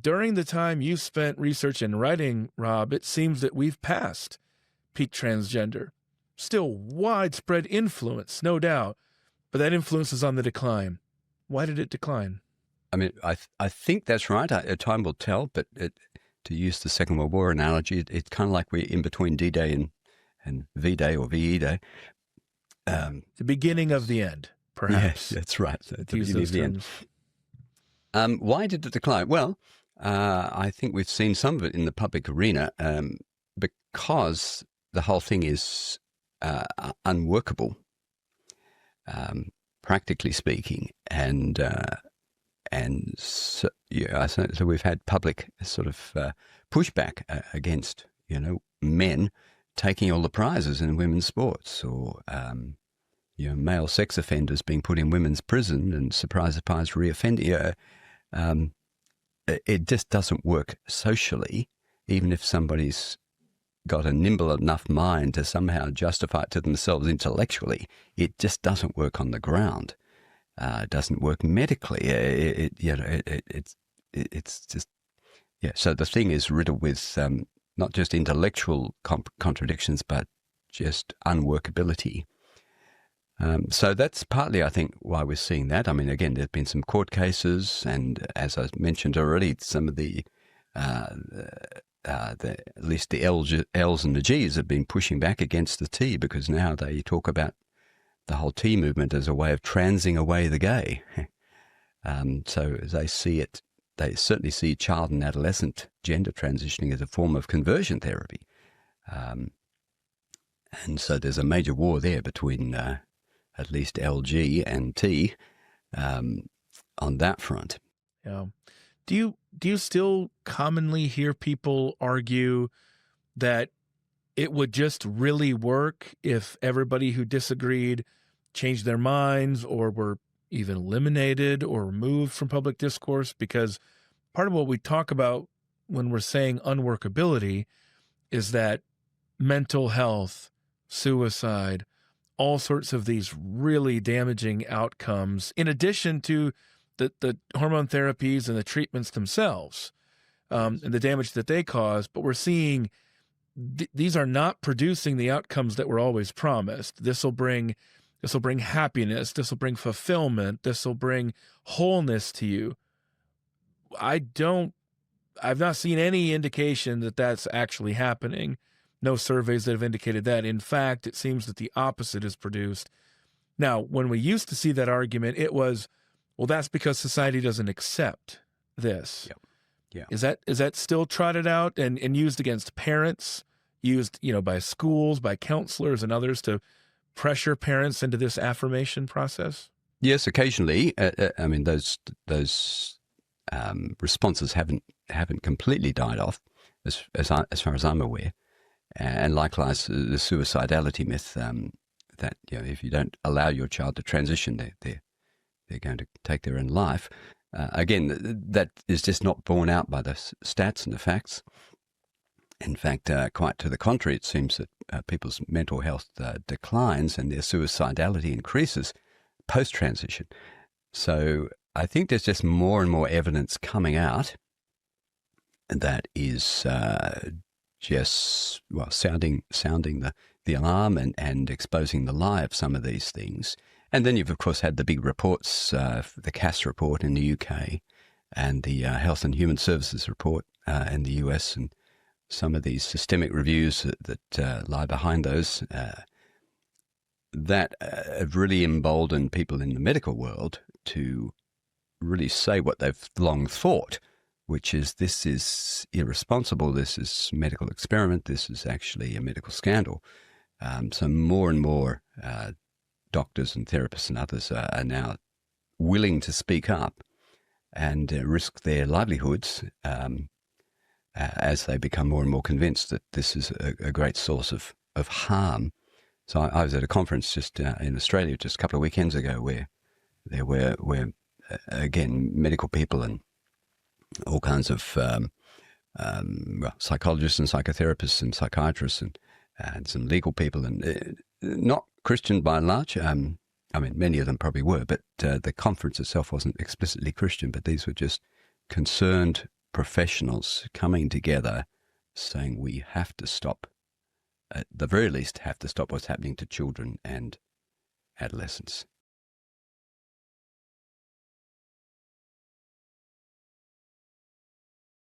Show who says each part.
Speaker 1: during the time you spent researching and writing, Rob, it seems that we've passed peak transgender. Still widespread influence, no doubt, but that influence is on the decline. Why did it decline?
Speaker 2: I mean, I think that's right. Time will tell, but to use the Second World War analogy, it's kind of like we're in between D-Day and V-Day or VE Day.
Speaker 1: The beginning of the end, perhaps.
Speaker 2: Yes, that's right. The beginning of the
Speaker 1: terms.
Speaker 2: end. Why did it decline? Well, I think we've seen some of it in the public arena because the whole thing is unworkable, practically speaking, and so we've had public sort of pushback against men taking all the prizes in women's sports, or male sex offenders being put in women's prison and surprise reoffending. It just doesn't work socially, even if somebody's got a nimble enough mind to somehow justify it to themselves intellectually. It just doesn't work on the ground. It doesn't work medically. It's just, yeah. So the thing is riddled with not just intellectual contradictions, but just unworkability. So that's partly, I think, why we're seeing that. I mean, again, there's been some court cases, and as I mentioned already, some of at least the L's and the G's have been pushing back against the T, because now they talk about the whole T movement as a way of transing away the gay. So as they see it, they certainly see child and adolescent gender transitioning as a form of conversion therapy. And so there's a major war there between at least LG and T on that front.
Speaker 1: Yeah. Do you still commonly hear people argue that it would just really work if everybody who disagreed changed their minds or were even eliminated or removed from public discourse? Because part of what we talk about when we're saying unworkability is that mental health, suicide, all sorts of these really damaging outcomes, in addition to the hormone therapies and the treatments themselves, and the damage that they cause. But we're seeing these are not producing the outcomes that were always promised. This will bring happiness. This will bring fulfillment. This will bring wholeness to you. I've not seen any indication that that's actually happening. No surveys that have indicated that. In fact, it seems that the opposite is produced. Now, when we used to see that argument, it was, well, that's because society doesn't accept this.
Speaker 2: Yep. Yeah.
Speaker 1: Is that still trotted out and used against parents, used by schools, by counselors and others to pressure parents into this affirmation process?
Speaker 2: Yes, occasionally. I mean, those responses haven't completely died off, as far as I'm aware. And likewise, the suicidality myth that if you don't allow your child to transition, they're going to take their own life. Again, that is just not borne out by the stats and the facts. In fact, quite to the contrary, it seems that people's mental health declines and their suicidality increases post-transition. So I think there's just more and more evidence coming out that is just sounding the alarm and exposing the lie of some of these things. And then you've, of course, had the big reports, the CAS report in the UK and the Health and Human Services report in the US, and some of these systemic reviews that lie behind those that have really emboldened people in the medical world to really say what they've long thought, which is this is irresponsible, this is medical experiment, this is actually a medical scandal. So more and more doctors and therapists and others are now willing to speak up and risk their livelihoods as they become more and more convinced that this is a great source of harm. So I was at a conference just in Australia just a couple of weekends ago where there were again, medical people and all kinds of psychologists and psychotherapists and psychiatrists and some legal people, and not Christian by and large. I mean, many of them probably were, but the conference itself wasn't explicitly Christian, but these were just concerned professionals coming together saying we have to stop, at the very least, have to stop what's happening to children and adolescents.